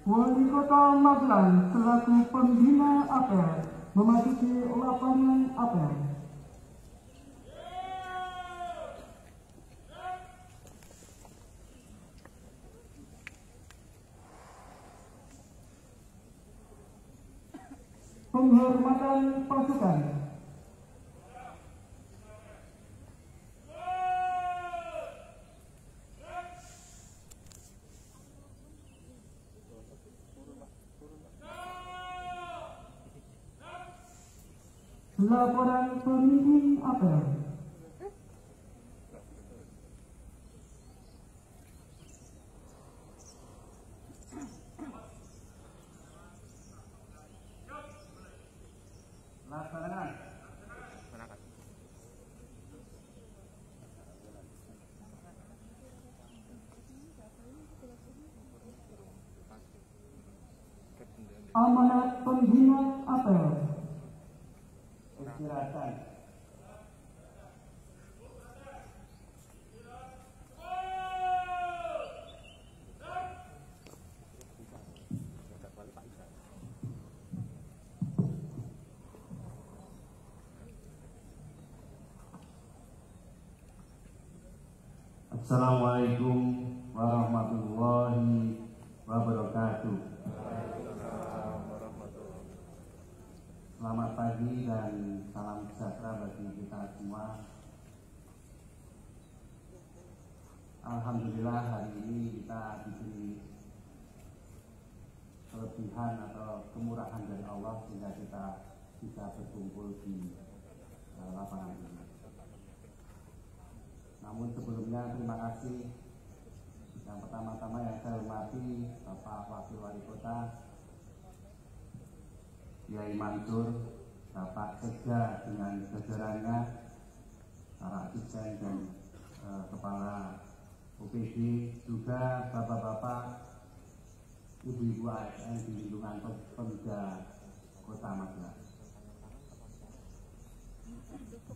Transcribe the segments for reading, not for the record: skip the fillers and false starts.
Wali Kota Magelang selaku pembina apel memasuki lapangan apel. Penghormatan pasukan. Laporan pemimpin apel. Laksanakan. Amanat pembina apel. Istirahatkan. Assalamualaikum warahmatullahi wabarakatuh. Selamat pagi dan salam sejahtera bagi kita semua. Alhamdulillah hari ini kita diberi kelebihan atau kemurahan dari Allah sehingga kita bisa berkumpul di lapangan ini. Namun sebelumnya terima kasih. Yang pertama-tama yang saya hormati Bapak Wakil Wali Kota Yai Mansur, Bapak Sekda dengan jajarannya, para asisten dan kepala OPD, juga bapak-bapak, ibu-ibu ASN di lingkungan Pemda Kota Magelang.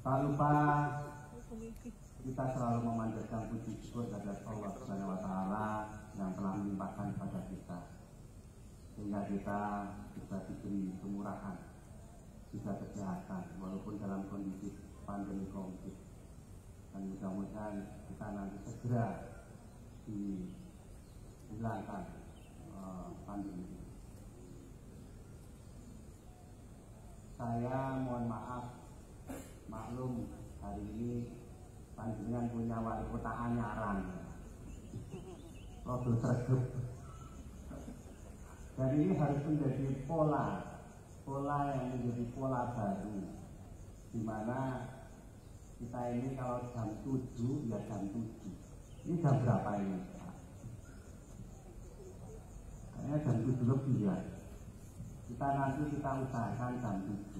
Tak lupa kita selalu memanjatkan puji syukur kepada Allah Subhanahu wa Ta'ala yang telah melimpahkan kepada kita, sehingga kita bisa diberi kemurahan, bisa kesehatan walaupun dalam kondisi pandemi COVID, dan mudah-mudahan kita nanti segera dihilangkan pandemi ini. Saya mohon maaf, maklum hari ini panjenengan punya wali kota anyaran, rodo sregep. Dan ini harus menjadi pola yang menjadi pola baru, di mana kita ini kalau jam 7 ya jam 7. Ini jam berapa ini? Kayaknya jam 7 lebih ya. Kita usahakan jam 7.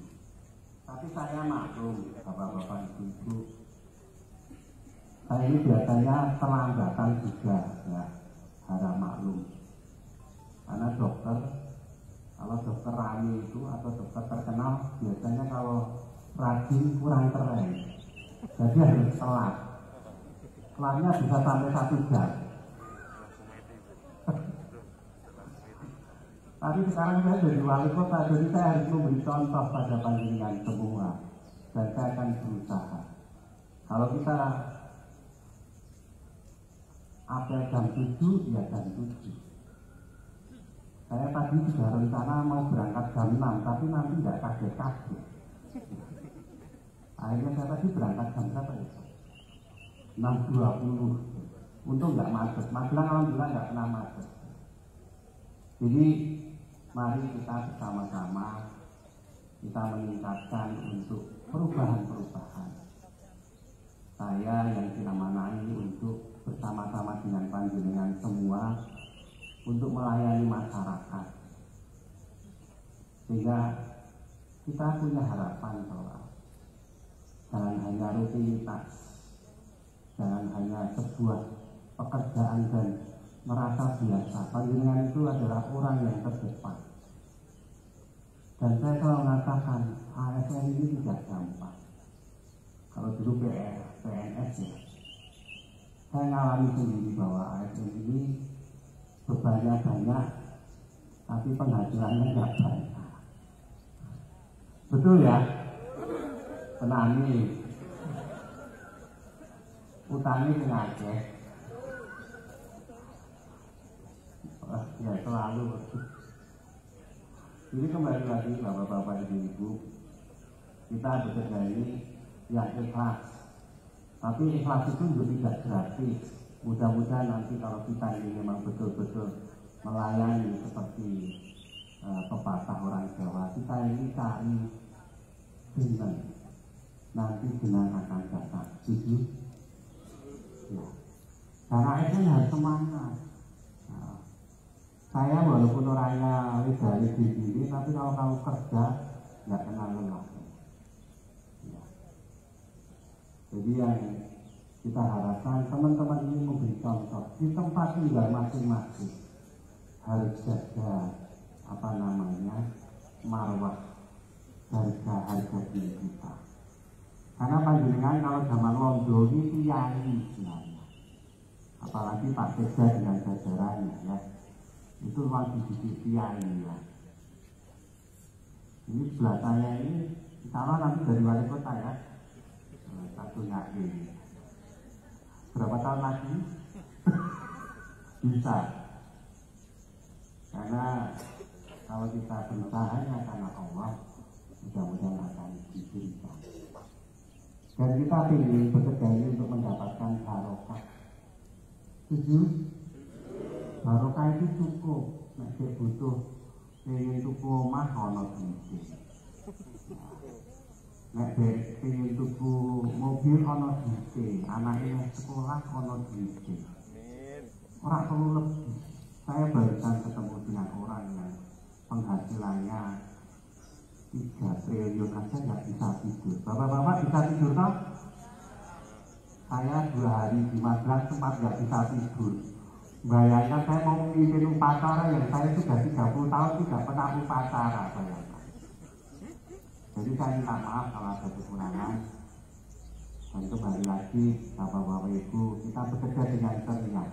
Tapi saya maklum, bapak-bapak ibu-ibu, saya ini biasanya terlambatan juga ya, harap maklum. Karena kalau dokter rame itu atau dokter terkenal biasanya kalau rajin kurang keren, jadi harus telat. Telatnya bisa sampai 1 jam. Tapi sekarang saya jadi wali kota, jadi saya harus memberi contoh pada panjenengan semua, dan saya akan berusaha. Kalau kita apel jam 7, ya jam 7. Saya tadi sudah rencana mau berangkat jam 6, tapi nanti nggak kaget-kaget. Akhirnya saya tadi berangkat jam berapa ya? 6.20. Untung nggak macet. Magelang alhamdulillah nggak pernah macet. Jadi mari kita bersama-sama kita meningkatkan untuk perubahan-perubahan. Saya yang diamanai untuk bersama-sama dengan panjenengan semua untuk melayani masyarakat, sehingga kita punya harapan bahwa jangan hanya rutinitas, jangan hanya sebuah pekerjaan dan merasa biasa. Panjenengan itu adalah orang yang terdepan, dan saya selalu mengatakan ASN ini tidak gampang. Kalau dulu PNS ya, saya mengalami sendiri bahwa ASN ini bebannya banyak, tapi penghasilannya nggak banyak. Betul ya? Penani utangnya sengaja. Ya selalu. Jadi kembali lagi bapak-bapak ibu-ibu, kita bekerja ini yang ikhlas. Tapi ikhlas itu juga tidak gratis. Mudah-mudahan nanti kalau kita ini memang betul-betul melayani seperti pepatah orang Jawa, kita ini cari dengan nanti dengan akan datang. Setuju? Ya. Karena itu harus semangat. Nah, saya walaupun orangnya dari diri, tapi kalau kamu kerja nggak kenal lelah. Ya. Jadi yang kita harapkan teman-teman ini memberi contoh di tempat tinggal masing-masing harus jaga marwah harga diri kita. Karena panjenengan kalau zaman londo ini kiai sebenarnya, apalagi Pak Sekda dengan jajarannya ya, itu ruang dididik kiai ya. Ini sebelah saya ini, insya Allah nanti dari wali kota ya, satunya ini. Berapa tahun lagi? Bisa. Karena kalau kita berusahanya karena Allah, mudah-mudahan akan diberikan. Dan kita ingin bekerja ini untuk mendapatkan barokah. Setuju? Barokah itu cukup. Nek butuh ingin tuku omah ono duit. Nek ingin tuku mobil ono duit, anaknya sekolah ono duit. Orang perlu lebih. Saya barusan ketemu dengan orang yang penghasilannya 3 triliun aja nggak bisa tidur. Bapak-bapak bisa tidur toh? Saya 2 hari di Magelang sempat nggak bisa tidur. Bayangkan saya mau memimpin upacara yang saya sudah 30 tahun tidak pernah upacara, bayangkan. Jadi saya minta maaf kalau ada kekurangan. Dan kembali lagi, bapak-bapak ibu, kita bekerja dengan ceria.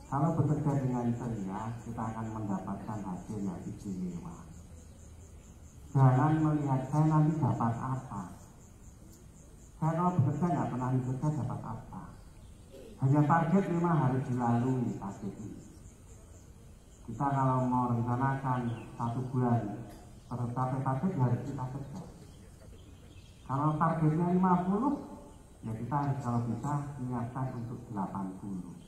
Kalau bekerja dengan ceria, kita akan mendapatkan hasil yang istimewa. Jangan melihat saya nanti dapat apa. Saya kalau bekerja nggak pernah mikir saya dapat apa. Hanya target memang harus dilalui target ini. Kita kalau mau rencanakan 1 bulan tercapai target ya harus kita kejar. Kalau targetnya 50, ya kita harus kalau bisa menyiapkan untuk 80.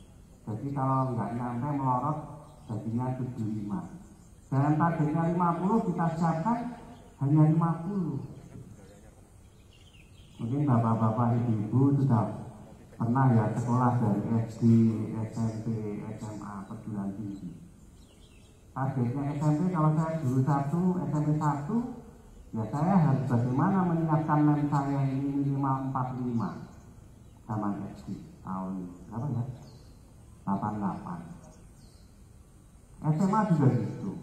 Jadi kalau nggak nyampe melorot jadinya 75. Dengan targetnya 50 kita siapkan hanya 50. Mungkin bapak-bapak ibu-ibu sudah pernah ya sekolah dari SD, SMP, SMA, perguruan tinggi. Targetnya SMP kalau saya dulu 1, SMP 1, ya saya harus bagaimana menyiapkan lem saya ini minimal 45 zaman SD tahun berapa ya? 88. SMA juga gitu.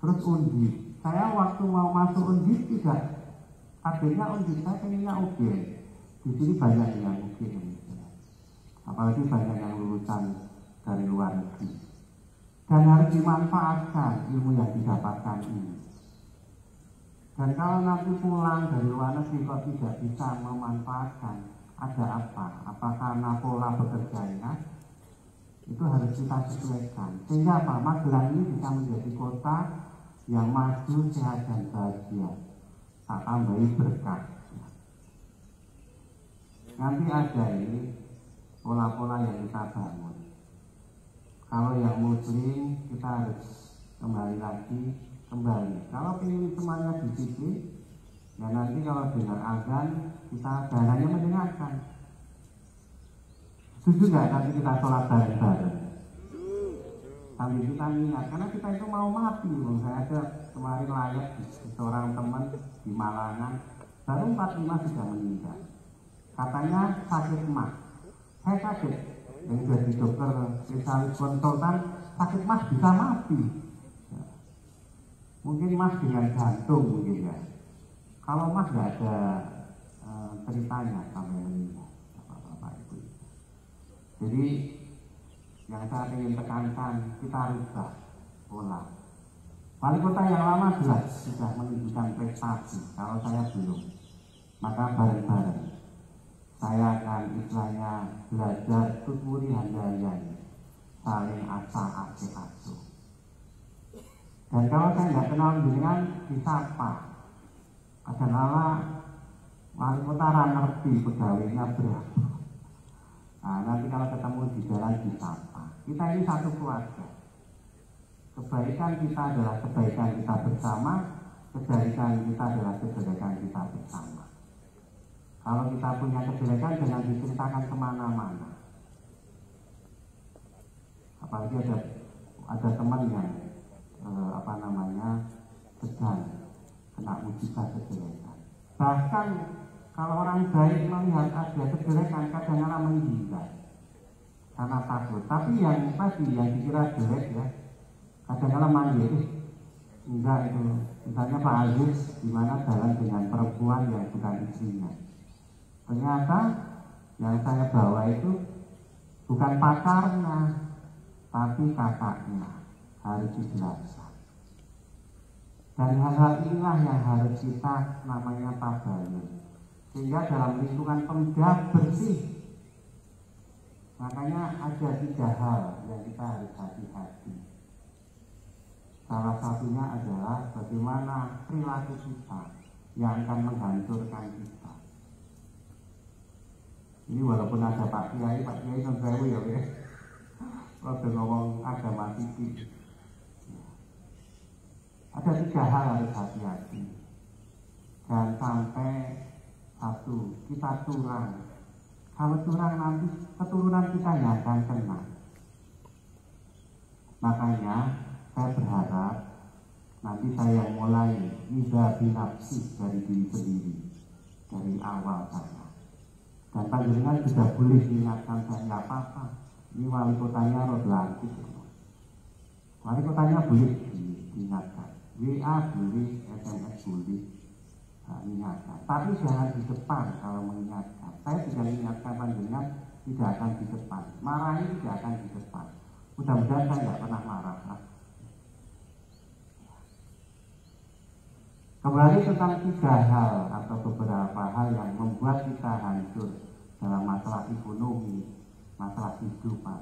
Terus Undip, saya waktu mau masuk Undip tidak, targetnya Undip saya pengennya UGM. Di sini banyak yang UGM, apalagi banyak yang lulusan dari luar negeri. Dan harus dimanfaatkan ilmu yang didapatkan ini. Dan kalau nanti pulang dari luar negeri kok tidak bisa memanfaatkan, ada apa? Apakah karena pola bekerjanya? Itu harus kita sesuaikan. Sehingga apa? Magelang ini bisa menjadi kota yang maju, sehat dan bahagia. Tak tambahi berkah. Nanti ada ini pola-pola yang kita bangun. Kalau yang muslim kita harus kembali lagi. Kalau ingin semuanya di sini, ya nanti kalau dengar azan kita dananya mendengarkan. Setuju nggak nanti kita sholat bareng-bareng? Sambil kita ingat, karena kita itu mau mati. Saya ada kemarin layak seorang teman di Malangan, baru 45 sudah meninggal. Katanya sakit mah. Saya kaget, yang jadi dokter spesialis konsultan, sakit mah bisa mati. Mungkin mas dengan jantung mungkin ya. Kalau mas nggak ada ceritanya sampai meninggal. Jadi yang saya ingin tekankan, kita rubah pola. Wali kota yang lama jelas sudah menunjukkan prestasi, kalau saya belum. Maka bareng-bareng saya akan istilahnya belajar tuturi handayani, saling asa-ase-asu. Dan kalau saya nggak kenal dengan disapa, kadang-kala wali kota ngerti pegawainya berapa. Nah, nanti kalau ketemu di jalan disapa. Kita ini satu keluarga. Kebaikan kita adalah kebaikan kita bersama, kejelekan kita adalah kejelekan kita bersama. Kalau kita punya kejelekan jangan diceritakan kemana-mana. Apalagi ada teman yang sedang kena musibah kejelekan. Bahkan kalau orang baik melihat ada kejelekan kadang-kadang menghindar karena takut. Tapi yang tadi yang dikira jelek ya, kadang-kadang manggil, enggak itu. Misalnya Pak Aziz gimana jalan dengan perempuan yang bukan istrinya. Ternyata yang saya bawa itu bukan pacarnya, tapi kakaknya. Harus dijelaskan. Dan hal-hal inilah yang harus kita namanya tabayun. Sehingga dalam lingkungan Pemda bersih. Makanya ada 3 hal yang kita harus hati-hati. Salah satunya adalah bagaimana perilaku kita yang akan menghancurkan kita. Ini walaupun ada Pak Kiai non sewu ya, kalau ngomong agama tinggi. Ada 3 hal harus hati-hati. Jangan sampai satu, kita curang. Kalau curang nanti keturunan kita yang akan kena. Makanya saya berharap nanti saya mulai bisa binafsi dari diri sendiri dari awal saya. Dan panjenengan sudah boleh diingatkan saya nggak apa-apa. Ini wali kotanya Rodlantik. Wali kotanya boleh diingatkan. WA boleh, SMS boleh ingatkan. Tapi jangan di depan kalau mengingatkan. Saya tidak mengingatkan panjenengan tidak akan di depan. Marahnya tidak akan di depan. Mudah-mudahan saya nggak pernah marah. Kembali tentang 3 hal atau beberapa hal yang membuat kita hancur dalam masalah ekonomi, masalah kehidupan.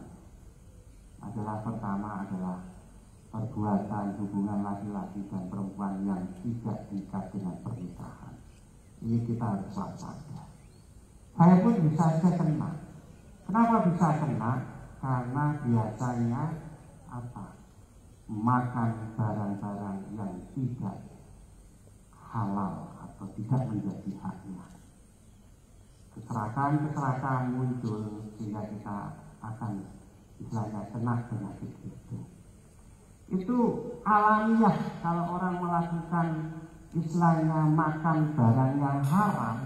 Adalah pertama adalah perbuatan hubungan laki-laki dan perempuan yang tidak diikat dengan pernikahan. Ini kita harus waspada. Saya pun bisa saja kena. Kenapa bisa kena? Karena biasanya makan barang-barang yang tidak halal atau tidak menjadi haknya. Keserakan muncul sehingga kita akan istilahnya kena penyakit itu. Itu alamiah kalau orang melakukan istilahnya makan barang yang haram,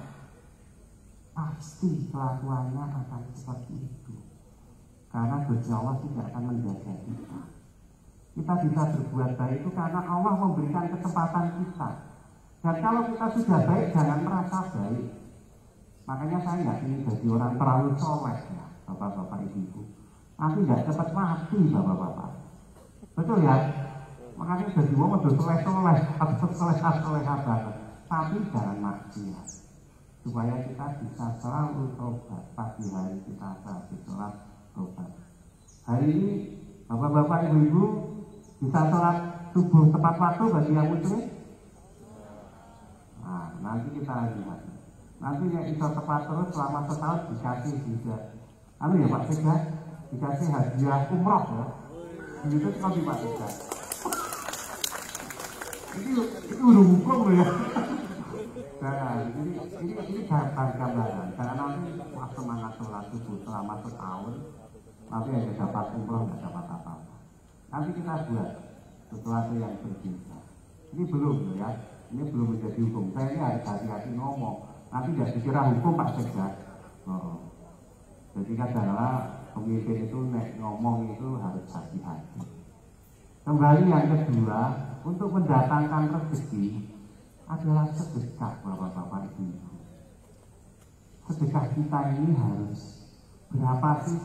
pasti kelakuannya akan seperti itu. Karena Gusti Allah tidak akan menjaga kita. Kita bisa berbuat baik itu karena Allah memberikan kesempatan kita. Dan kalau kita sudah baik, jangan merasa baik. Makanya saya nggak ingin jadi orang terlalu soleh ya, bapak-bapak ibu-ibu. Nanti nggak cepat mati bapak-bapak. Betul ya? Makanya jadi orang udah soleh-soleh atau soleh-soleh banget. Tapi jangan maksiat. Supaya kita bisa selalu tobat. Pagi hari kita habis sholat tobat. Hari ini bapak-bapak ibu-ibu bisa sholat subuh tepat waktu bagi yang muslim. Nah, nanti kita lihat. Nanti yang bisa tepat terus selama setahun dikasih juga. Ya Pak Sega, dikasih hadiah umroh ya. Itu kalau di Pak Sega. Itu udah hukum ya. Nah, ini gambaran. Karena nanti semangat sholat subuh selama setahun, nanti ada dapat umroh nggak dapat apa-apa. Nanti kita buat sesuatu yang berbeda. Ini belum ya. Ini belum menjadi hukum. Saya ini harus hati-hati ngomong. Nanti tidak dikira hukum Pak Sekda. Jadi kadang-kadang pemimpin itu ngomong itu harus hati-hati. Kembali yang kedua, untuk mendatangkan rezeki adalah sedekah bapak-bapak ibu. Sedekah kita ini harus berapa sih?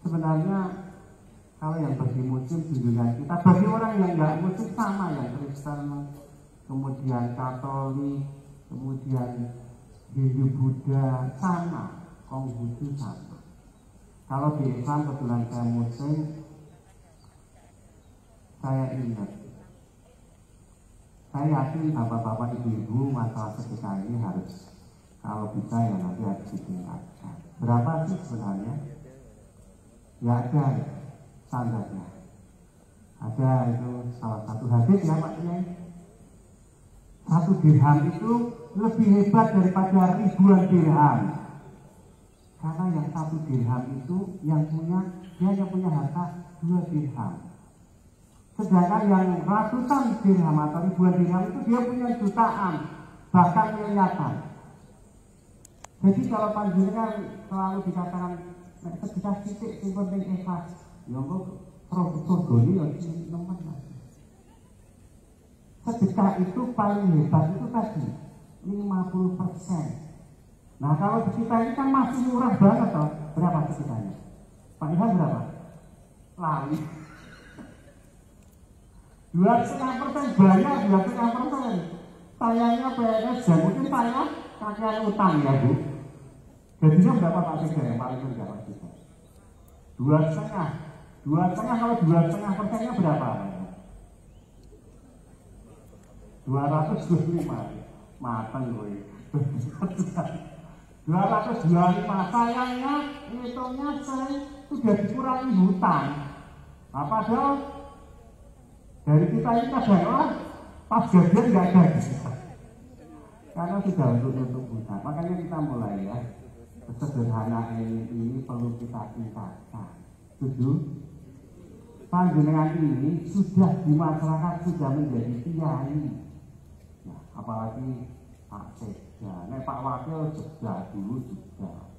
Sebenarnya Kalau yang bagi Muslim junjungan kita, bagi orang yang nggak Muslim sama, yang Kristen, kemudian Katolik, kemudian Hindu, Buddha, sama, Konghucu sama. Kalau di Islam kebetulan saya Muslim, saya ingat, saya yakin bapak-bapak, ibu-ibu masalah ketika ini harus, kalau bisa ya nanti harus ditingkatkan. Berapa sih sebenarnya? Ya ada standarnya. Ada itu salah satu hadis ya Pak Kiai. 1 dirham itu lebih hebat daripada ribuan dirham. Karena yang 1 dirham itu yang punya, dia hanya punya harta 2 dirham. Sedangkan yang ratusan dirham atau ribuan dirham itu dia punya jutaan, bahkan miliaran. Jadi kalau panjenengan selalu dikatakan sedekah titik yang penting ikhlas, ya kok profesor Doni ya nomor. Sedekah itu paling hebat itu tadi 50%. Nah kalau di kita ini kan masih murah banget toh. Berapa sedekahnya? Pak Ilham berapa? Lalu 2,5% banyak, 2,5%. Sayangnya PNS dan mungkin saya kakek utang ya Bu. Gajinya berapa Pak Tiga yang paling rendah Pak Tiga? 2,5. 2,5 kalau 2,5%-nya berapa? 225. Matang gue. 225. Sayangnya hitungnya saya sudah dikurangi hutang. Apa dong? Dari kita ini kadang pas gajian nggak gaji. Karena sudah untuk hutang. Makanya kita mulai ya. Sederhana ini perlu kita tingkatkan. Setuju? Panjenengan ini sudah di masyarakat sudah menjadi kiai. Ya, apalagi Pak Sekda. Nek Pak Wakil juga dulu juga.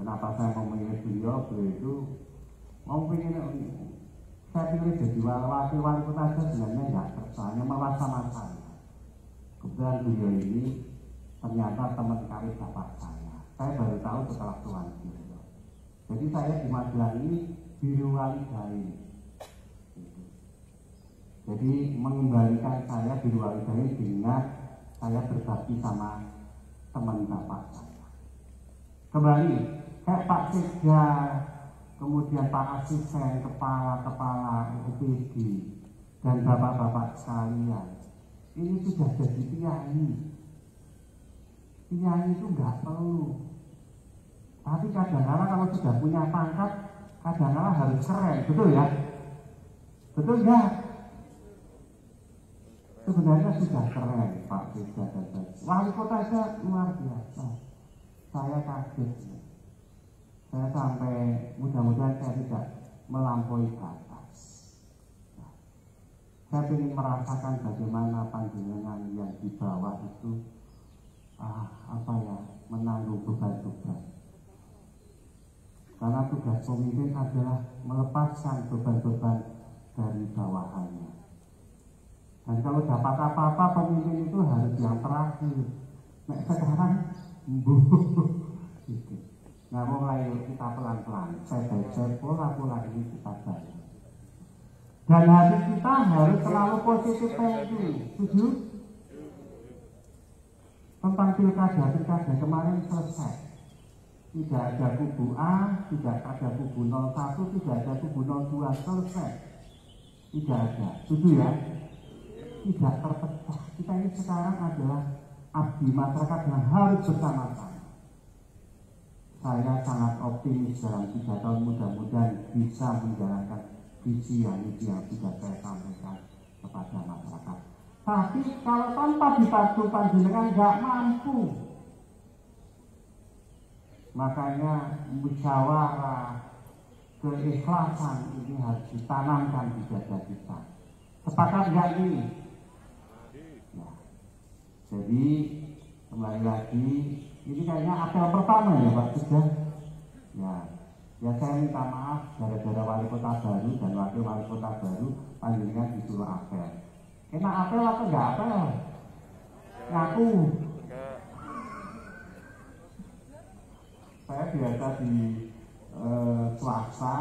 Kenapa saya mau memilih beliau itu mau pengen saya pilih jadi wakil wali kota saja sebenarnya nggak tersanya malah sama saya. Kebetulan beliau ini ternyata teman karib bapak saya. Saya baru tahu setelah Tuhan. Jadi saya di Magelang ini biru walidain. Jadi mengembalikan saya biru walidain dengan saya berbakti sama teman bapak saya. Kembali kayak Pak Sekda, kemudian Pak Asisten, kepala UPD, dan bapak-bapak sekalian. Ini sudah jadi kiai. Kiai itu nggak perlu. Tapi kadang-kadang kalau sudah punya pangkat, kadang-kadang harus keren, betul ya? Betul ya? Sebenarnya sudah keren Pak Sekda dan wali kota saja luar biasa. Saya kaget. Saya sampai mudah-mudahan saya tidak melampaui batas. Saya ingin merasakan bagaimana panjenengan yang di bawah itu menanggung beban-beban. Karena tugas pemimpin adalah melepaskan beban-beban dari bawahannya. Dan kalau dapat apa-apa pemimpin itu harus yang terakhir. Nah sekarang gitu. Nah mulai kita pelan-pelan, saya pola-pola ini kita bangun. Dan hati kita harus selalu positif thinking. Setuju? Tentang pilkada kemarin selesai. Tidak ada kubu A, tidak ada kubu 01, tidak ada kubu 02, selesai. Tidak ada. Setuju ya? Tidak terpecah. Kita ini sekarang adalah abdi masyarakat yang harus bersama-sama. Saya sangat optimis dalam 3 tahun mudah-mudahan bisa menjalankan visi yang sudah saya sampaikan kepada masyarakat. Tapi kalau tanpa dibantu panjenengan nggak mampu. Makanya musyawarah, keikhlasan ini harus ditanamkan di dada kita. Sepakat nggak ini? Ya. Jadi kembali lagi, ini kayaknya apel pertama ya Pak sudah. Ya saya minta maaf gara-gara wali kota baru dan wakil wali kota baru panjenengan disuruh apel. Enak apel atau enggak apel? Ngaku. Saya biasa di swasta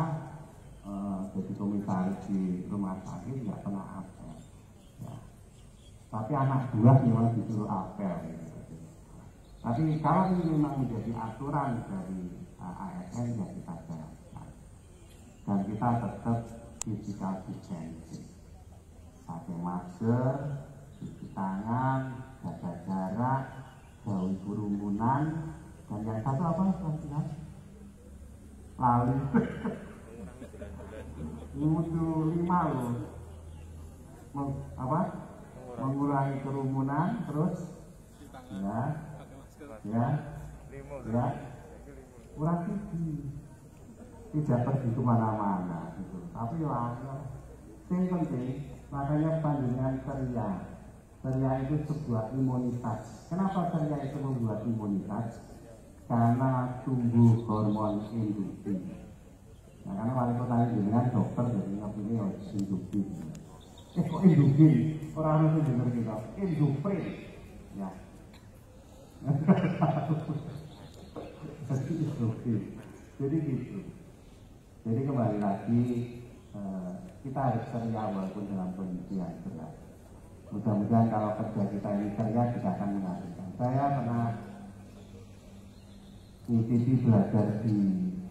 jadi komisaris di rumah sakit nggak pernah apel. Ya. Tapi anak buah memang disuruh apel. Gitu. Tapi kalau ini memang menjadi aturan dari ASN ya kita jalankan. Dan kita tetap physical distancing, pakai masker, cuci tangan, jaga jarak, jauhi kerumunan, dan yang satu apa teman-teman? Lalu mutu 5 loh, mengurangi kerumunan, terus ya kurang gigi, tidak pergi kemana-mana gitu. Tapi yang penting makanya pandangan ceria itu sebuah imunitas. Kenapa ceria itu membuat imunitas? Karena tumbuh hormon endorfin. Nah, karena wali kota ini dengan dokter jadi ngerti endorfin. Kok endorfin? Orang itu dengar kita endorfin. Ya. Jadi endorfin. Jadi gitu. Jadi kembali lagi kita harus ceria walaupun dalam kondisi yang berat. Mudah-mudahan kalau kerja kita ini ceria kita akan menghasilkan. Saya pernah mengikuti belajar di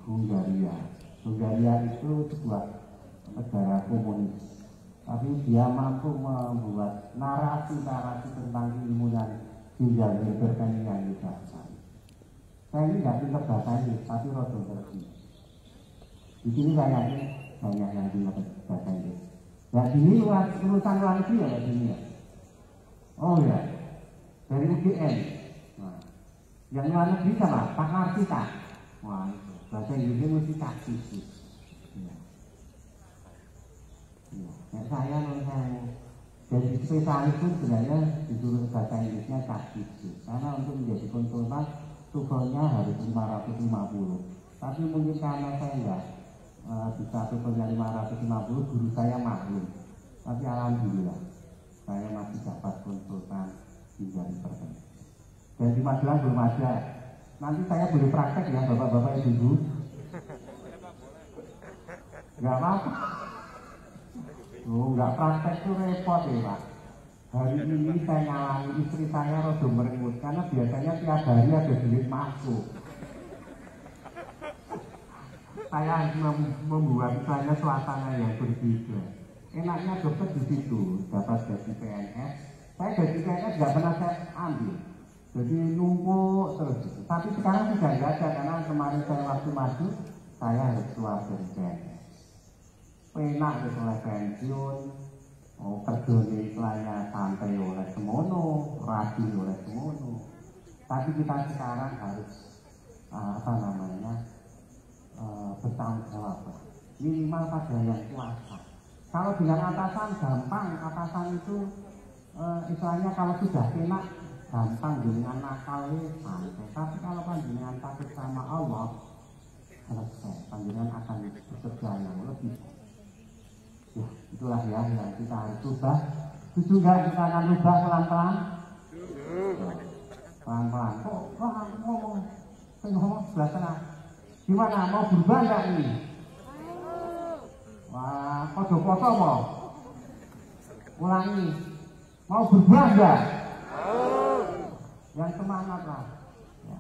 Hungaria. Hungaria itu sebuah negara komunis, tapi dia mampu membuat narasi-narasi tentang ilmu yang tinggal berkaitan dengan saya ini nggak pintar bahasa Inggris, tapi rodo ngerti. Di sini saya yakin banyak yang pintar bahasa Inggris. Nah, ini lulusan luar negeri ya di sini ya. Oh ya, dari UGM. Nah, yang luar negeri sama Pak Marsita. Wah, itu bahasa Inggrisnya mesti kasih sih. Ya. Ya, saya jadi spesialis itu sebenarnya disuruh bahasa Inggrisnya kasih sih. Karena untuk menjadi konsultan tukolnya harus 550. Tapi mungkin karena saya enggak bisa tukolnya 550, guru saya maklum. Tapi alhamdulillah saya masih dapat konsultan hingga persen. Dan di Magelang belum ada. Nanti saya boleh praktek ya bapak-bapak ibu-ibu. Enggak apa-apa. Oh, enggak praktek itu repot ya Pak. Hari ini saya ngalami istri saya rada merengut karena biasanya tiap hari ada duit masuk. Saya membuat saya suasana yang berbeda. Enaknya dokter di situ dapat gaji PNS. Saya gaji PNS nggak pernah saya ambil. Jadi numpuk terus. Tapi sekarang sudah nggak ada karena kemarin saya waktu maju saya harus keluar dari PNS. Penak oleh pensiun. Oh, kerjanya istilahnya sampai oleh semono, rajin oleh semono. Tapi kita sekarang harus bertanggung jawab. Minimal pada yang kuasa. Kalau dengan atasan gampang, atasan itu istilahnya kalau sudah kena gampang dengan nakalnya santai. Tapi kalau panjenengan takut sama Allah, selesai. Panjenengan akan bekerja yang lebih. Ya, itulah ya yang kita harus ubah. Setuju nggak kita akan ubah pelan-pelan? Pelan-pelan. Kok ngomong sebelah sana? Gimana? Mau berubah nggak ini? Wah, kode foto mau? Ulangi. Mau berubah nggak? Yang semangat lah. Ya.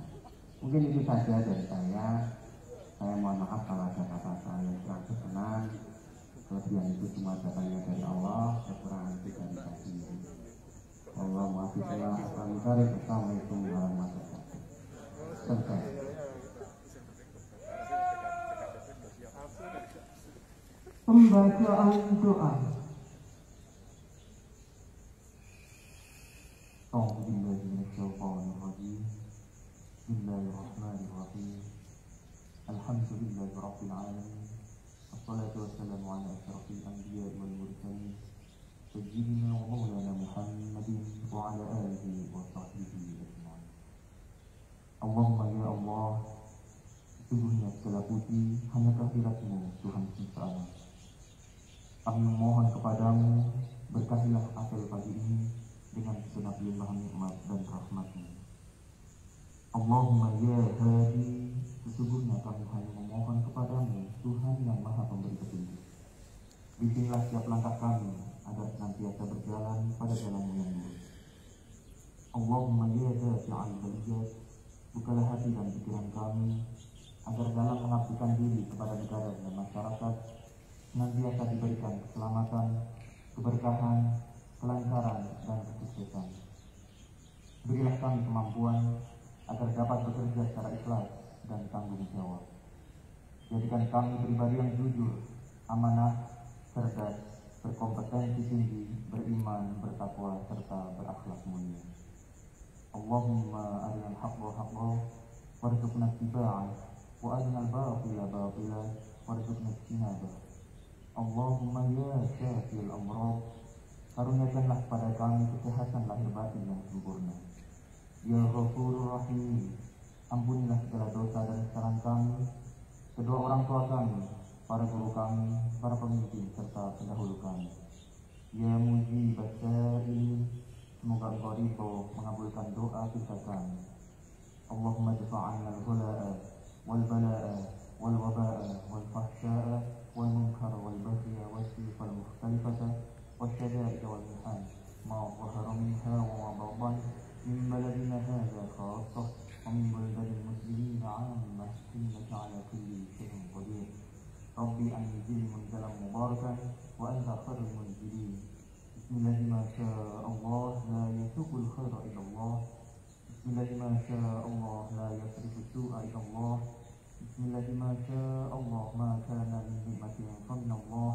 Mungkin itu saja dari saya. Saya mohon maaf kalau ada kata-kata yang kurang berkenan. Kelebihan itu semua datangnya dari Allah, kekurangan itu dari saya sendiri. Allah muwaffiqna. Assalamualaikum warahmatullahi wabarakatuh. Selesai. Pembacaan doa. A'udzubillahi minasyaitonir rajim. Bismillahirrahmanirrahim. Alhamdulillahirabbil alamin. Wassalatu wassalamu ala asyrafil anbiya'i wal mursalin sayyidina wa maulana Muhammadin wa ala alihi wa sahbihi ajma'in. Allahumma ya Allah, sesungguhnya segala puji hanya kehadirat-Mu Tuhan semesta alam. Kami memohon kepadamu, berkahilah apel pagi ini dengan segenap limpahan nikmat dan rahmat-Mu. Allahumma ya hadi, sesungguhnya kami hanya memohon kepadamu, Tuhan yang Maha Pemberi petunjuk. Bimbinglah setiap langkah kami agar senantiasa berjalan pada jalan-Mu yang lurus. Allahumma ya dafi'al baliyat, bukalah hati dan pikiran kami agar dalam mengabdikan diri kepada negara dan masyarakat senantiasa diberikan keselamatan, keberkahan, kelancaran, dan kesuksesan. Berilah kami kemampuan agar dapat bekerja secara ikhlas dan tanggung jawab. Jadikan kami pribadi yang jujur, amanah, cerdas, berkompetensi tinggi, beriman, bertakwa, serta berakhlak mulia. Allahumma arinal haqqa haqqan warzuqna ittiba'ah wa arinal batila batilan warzuqna ijtinabah. Allahumma ya syafil amrad, karuniakanlah kepada kami kesehatan lahir batin yang sempurna. Ya Ghafurur Rahim, ampunilah segala dosa dan kesalahan kami, kedua orang tua kami, para guru kami, para pemimpin, serta pendahulu kami. Ya Mujibas Sa'ilin, semoga Engkau ridho mengabulkan doa kita kami. Allahumma dafa'anna al-ghula'a, wal-bala'a, wal-waba'a, wal-fahsya'a, wal-munkar, wal-baghya, wal-sif, wal-mukhtalifata, wal-syada'id, wal-mihan, ma zahara minha wa ma batan, min baladina hadha khassah, wa min baladil muslimin 'ammah, innaka 'ala kulli syai'in qadir. Rabbi anzil munzalan mubarakan wa anta khairul munzilin. Bismillahi ma syaa Allah la yasuqul khaira illa Allah. Bismillahi ma syaa Allah la yasrifu su'a illa Allah. Bismillahi ma syaa Allah ma kana min ni'matin famin Allah.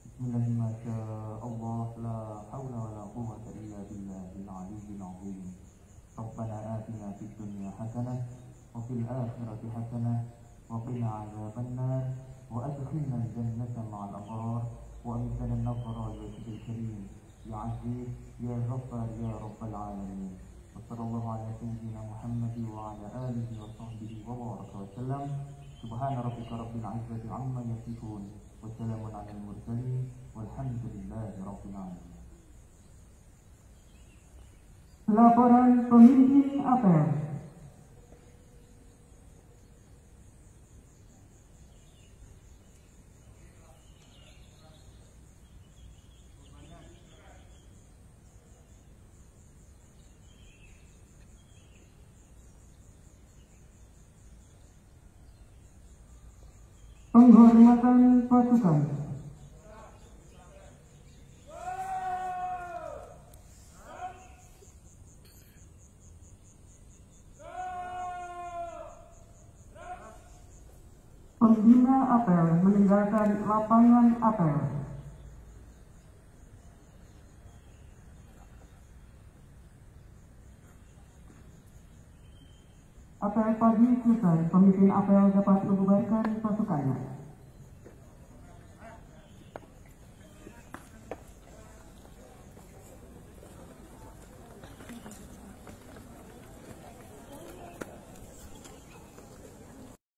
Bismillahi ma syaa Allah la hawla wa la quwwata illa billahil aliyyil azim. Rabbana atina fid dunya hasanah wa fil akhirati hasanah wa qina 'adzaban nar. وأدخلنا الجنة مع الأبرار وأمتنا النصر لوجهك الكريم يا عزيز يا غفار يا رب العالمين. وصلى الله على سيدنا محمد وعلى آله وصحبه وبارك وسلم. سبحان ربك رب العزة عما يصفون وسلام على المرسلين والحمد لله رب العالمين. Laporan pemimpin apel. Penghormatan pasukan. Pembina apel meninggalkan lapangan apel. Apel pagi selesai, pemimpin apel dapat membubarkan pasukannya.